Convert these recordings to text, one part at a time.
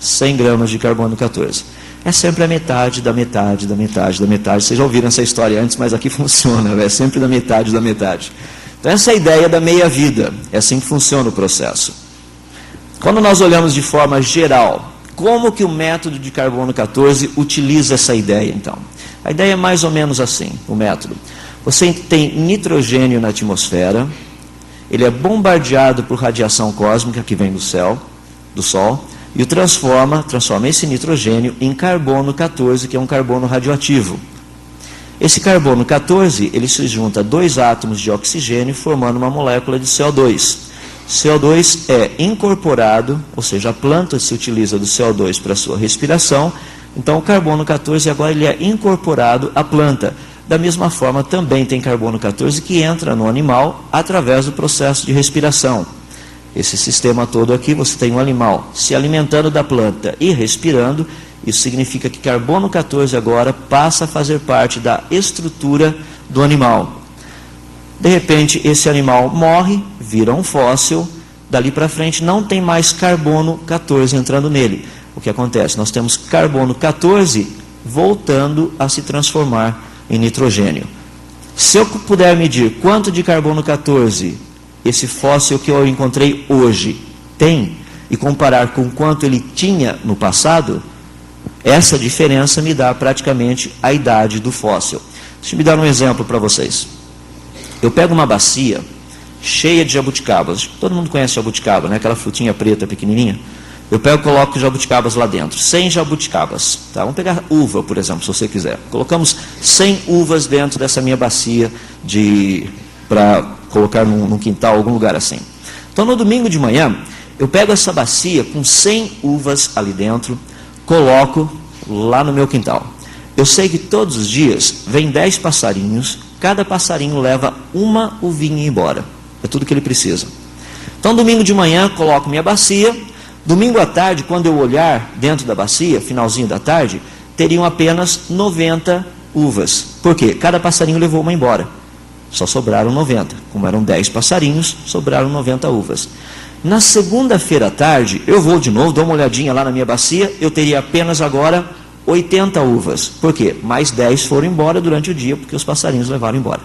100 gramas de carbono 14. É sempre a metade da metade da metade da metade. Vocês já ouviram essa história antes, mas aqui funciona, é sempre da metade da metade. Então essa é a ideia da meia-vida, é assim que funciona o processo. Quando nós olhamos de forma geral, como que o método de carbono 14 utiliza essa ideia então? A ideia é mais ou menos assim, o método. Você tem nitrogênio na atmosfera, ele é bombardeado por radiação cósmica que vem do céu, do Sol, e o transforma esse nitrogênio em carbono 14, que é um carbono radioativo. Esse carbono 14, ele se junta a 2 átomos de oxigênio, formando uma molécula de CO2. CO2 é incorporado, ou seja, a planta se utiliza do CO2 para a sua respiração, então o carbono 14 agora ele é incorporado à planta. Da mesma forma, também tem carbono 14 que entra no animal através do processo de respiração. Esse sistema todo aqui, você tem um animal se alimentando da planta e respirando, isso significa que carbono 14 agora passa a fazer parte da estrutura do animal. De repente, esse animal morre, vira um fóssil, dali para frente não tem mais carbono 14 entrando nele. O que acontece? Nós temos carbono 14 voltando a se transformar em nitrogênio. Se eu puder medir quanto de carbono 14 esse fóssil que eu encontrei hoje tem, e comparar com quanto ele tinha no passado, essa diferença me dá praticamente a idade do fóssil. Deixa eu me dar um exemplo para vocês. Eu pego uma bacia cheia de jabuticabas. Todo mundo conhece jabuticaba, né? Aquela frutinha preta pequenininha. Eu pego e coloco jabuticabas lá dentro. 100 jabuticabas. Tá? Vamos pegar uva, por exemplo, se você quiser. Colocamos 100 uvas dentro dessa minha bacia para colocar num quintal, algum lugar assim. Então, no domingo de manhã, eu pego essa bacia com 100 uvas ali dentro, coloco lá no meu quintal. Eu sei que todos os dias vem 10 passarinhos, cada passarinho leva uma uvinha embora. É tudo que ele precisa. Então, domingo de manhã, coloco minha bacia. Domingo à tarde, quando eu olhar dentro da bacia, finalzinho da tarde, teriam apenas 90 uvas. Por quê? Cada passarinho levou uma embora. Só sobraram 90. Como eram 10 passarinhos, sobraram 90 uvas. Na segunda-feira à tarde, eu vou de novo, dou uma olhadinha lá na minha bacia, eu teria apenas agora 80 uvas. Por quê? Mais 10 foram embora durante o dia, porque os passarinhos levaram embora.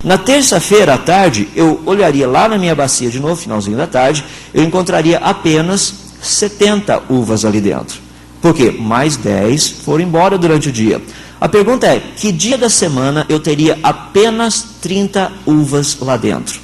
Na terça-feira à tarde, eu olharia lá na minha bacia de novo, finalzinho da tarde, eu encontraria apenas 70 uvas ali dentro. Por quê? Mais 10 foram embora durante o dia. A pergunta é, que dia da semana eu teria apenas 30 uvas lá dentro?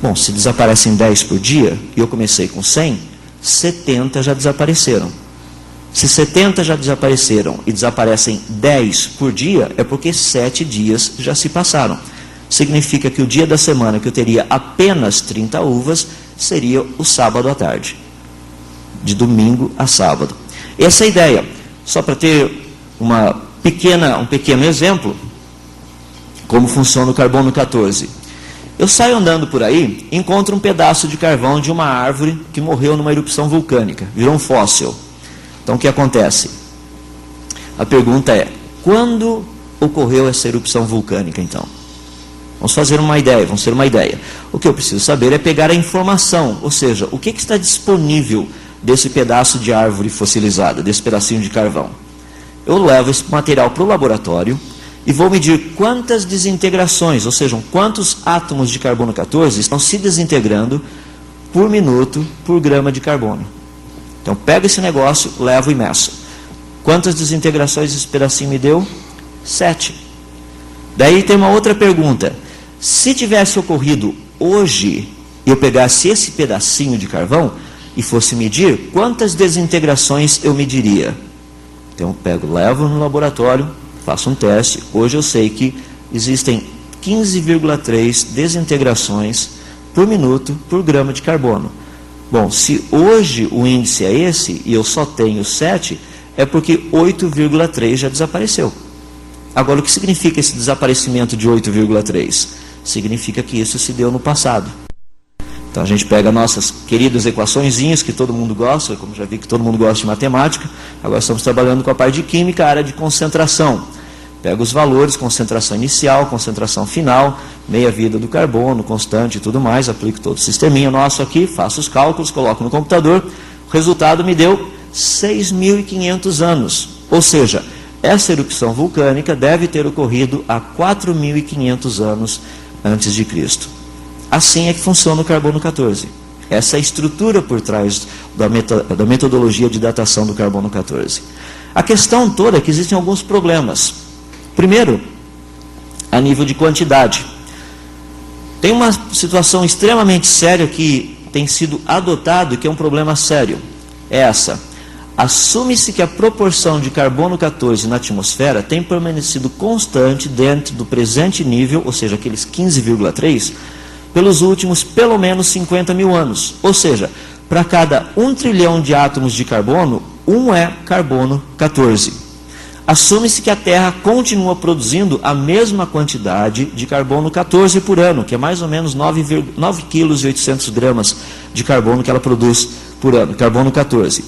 Bom, se desaparecem 10 por dia, e eu comecei com 100, 70 já desapareceram. Se 70 já desapareceram e desaparecem 10 por dia, é porque 7 dias já se passaram. Significa que o dia da semana que eu teria apenas 30 uvas, seria o sábado à tarde. De domingo a sábado. Essa é a ideia. Só para ter um pequeno exemplo, como funciona o carbono 14. Eu saio andando por aí, encontro um pedaço de carvão de uma árvore que morreu numa erupção vulcânica, virou um fóssil. Então o que acontece? A pergunta é, quando ocorreu essa erupção vulcânica então? Vamos ter uma ideia. O que eu preciso saber é pegar a informação, ou seja, o que está disponível desse pedaço de árvore fossilizada, desse pedacinho de carvão. Eu levo esse material para o laboratório e vou medir quantas desintegrações, ou seja, quantos átomos de carbono 14 estão se desintegrando por minuto por grama de carbono. Então, pego esse negócio, levo e meço. Quantas desintegrações esse pedacinho me deu? 7. Daí tem uma outra pergunta. Se tivesse ocorrido hoje, eu pegasse esse pedacinho de carvão e fosse medir, quantas desintegrações eu mediria? Então, eu pego, levo no laboratório, faço um teste. Hoje eu sei que existem 15,3 desintegrações por minuto por grama de carbono. Bom, se hoje o índice é esse, e eu só tenho 7, é porque 8,3 já desapareceu. Agora, o que significa esse desaparecimento de 8,3? Significa que isso se deu no passado. Então, a gente pega nossas queridas equaçõezinhas, que todo mundo gosta, como já vi que todo mundo gosta de matemática, agora estamos trabalhando com a parte de química, a área de concentração. Pega os valores, concentração inicial, concentração final, meia-vida do carbono, constante e tudo mais, aplico todo o sisteminha nosso aqui, faço os cálculos, coloco no computador, o resultado me deu 6.500 anos. Ou seja, essa erupção vulcânica deve ter ocorrido há 4.500 anos antes de Cristo. Assim é que funciona o carbono 14. Essa é a estrutura por trás da metodologia de datação do carbono 14. A questão toda é que existem alguns problemas. Primeiro, a nível de quantidade. Tem uma situação extremamente séria que tem sido adotado e que é um problema sério. É essa. Assume-se que a proporção de carbono 14 na atmosfera tem permanecido constante dentro do presente nível, ou seja, aqueles 15,3, pelos últimos pelo menos 50 mil anos. Ou seja, para cada 1 trilhão de átomos de carbono, 1 é carbono 14. Assume-se que a Terra continua produzindo a mesma quantidade de carbono 14 por ano, que é mais ou menos 9,8 kg de carbono que ela produz por ano, carbono 14.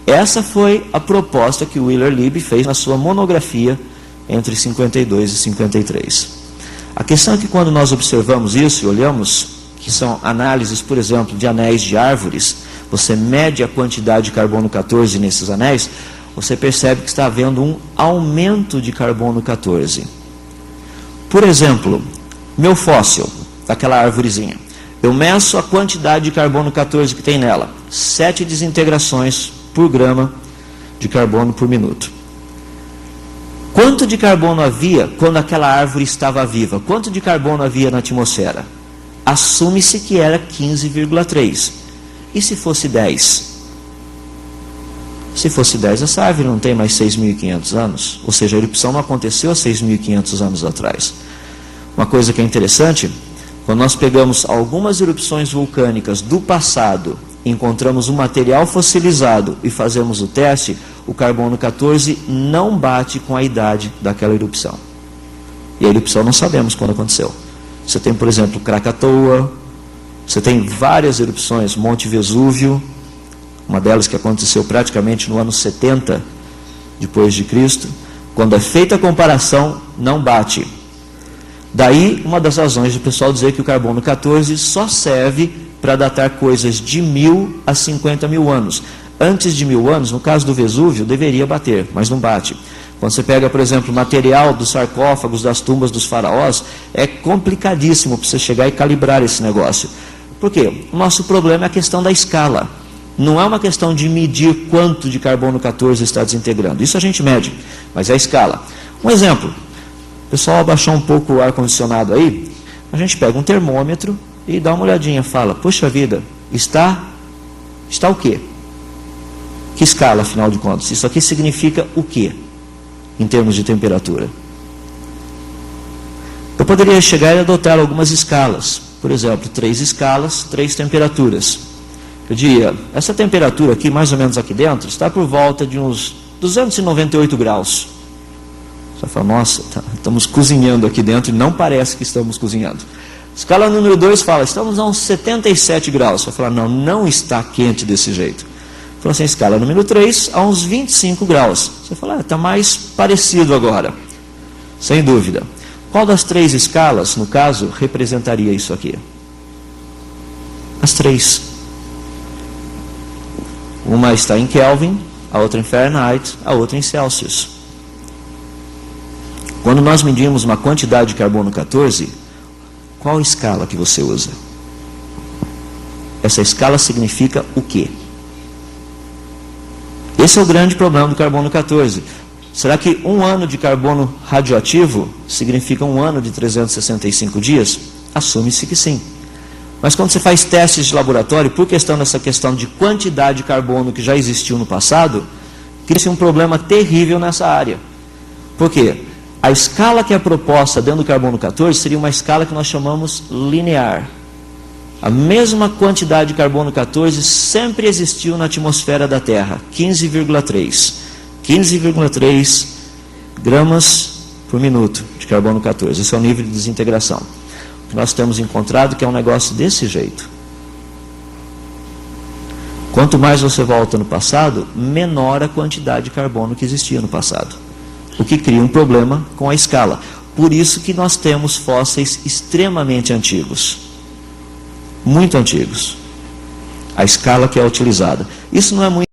Essa foi a proposta que o Wheeler Lieb fez na sua monografia entre 52 e 53. A questão é que quando nós observamos isso e olhamos, que são análises, por exemplo, de anéis de árvores, você mede a quantidade de carbono 14 nesses anéis, você percebe que está havendo um aumento de carbono 14. Por exemplo, meu fóssil, daquela árvorezinha, eu meço a quantidade de carbono 14 que tem nela, 7 desintegrações por grama de carbono por minuto. Quanto de carbono havia quando aquela árvore estava viva? Quanto de carbono havia na atmosfera? Assume-se que era 15,3. E se fosse 10? Se fosse 10, essa árvore não tem mais 6.500 anos. Ou seja, a erupção não aconteceu há 6.500 anos atrás. Uma coisa que é interessante, quando nós pegamos algumas erupções vulcânicas do passado, encontramos um material fossilizado e fazemos o teste, o carbono 14 não bate com a idade daquela erupção. E a erupção não sabemos quando aconteceu. Você tem, por exemplo, Krakatoa, você tem várias erupções, Monte Vesúvio, uma delas que aconteceu praticamente no ano 70 depois de Cristo. Quando é feita a comparação, não bate. Daí, uma das razões do pessoal dizer que o carbono 14 só serve para datar coisas de 1.000 a 50 mil anos. Antes de 1.000 anos, no caso do Vesúvio, deveria bater, mas não bate. Quando você pega, por exemplo, o material dos sarcófagos, das tumbas dos faraós, é complicadíssimo para você chegar e calibrar esse negócio. Por quê? O nosso problema é a questão da escala. Não é uma questão de medir quanto de carbono 14 está desintegrando. Isso a gente mede, mas é a escala. Um exemplo. O pessoal abaixou um pouco o ar-condicionado aí. A gente pega um termômetro e dá uma olhadinha. Fala, puxa vida, está o quê? Que escala, afinal de contas? Isso aqui significa o quê? Em termos de temperatura. Eu poderia chegar e adotar algumas escalas. Por exemplo, 3 escalas, 3 temperaturas. Eu diria, essa temperatura aqui, mais ou menos aqui dentro, está por volta de uns 298 graus. Você fala, nossa, estamos cozinhando aqui dentro e não parece que estamos cozinhando. Escala número 2 fala, estamos a uns 77 graus. Você fala, não está quente desse jeito. Fala assim, escala número 3 a uns 25 graus. Você fala, está mais parecido agora. Sem dúvida. Qual das 3 escalas, no caso, representaria isso aqui? As 3. Uma está em Kelvin, a outra em Fahrenheit, a outra em Celsius. Quando nós medimos uma quantidade de carbono 14, qual escala que você usa? Essa escala significa o quê? Esse é o grande problema do carbono 14. Será que 1 ano de carbono radioativo significa 1 ano de 365 dias? Assume-se que sim. Mas quando você faz testes de laboratório, por questão dessa questão de quantidade de carbono que já existiu no passado, cria-se um problema terrível nessa área. Por quê? A escala que é proposta dentro do carbono 14 seria uma escala que nós chamamos linear. A mesma quantidade de carbono 14 sempre existiu na atmosfera da Terra, 15,3. 15,3 gramas por minuto de carbono 14. Esse é o nível de desintegração. O que nós temos encontrado que é um negócio desse jeito. Quanto mais você volta no passado, menor a quantidade de carbono que existia no passado. O que cria um problema com a escala. Por isso que nós temos fósseis extremamente antigos. Muito antigos. a escala que é utilizada. Isso não é muito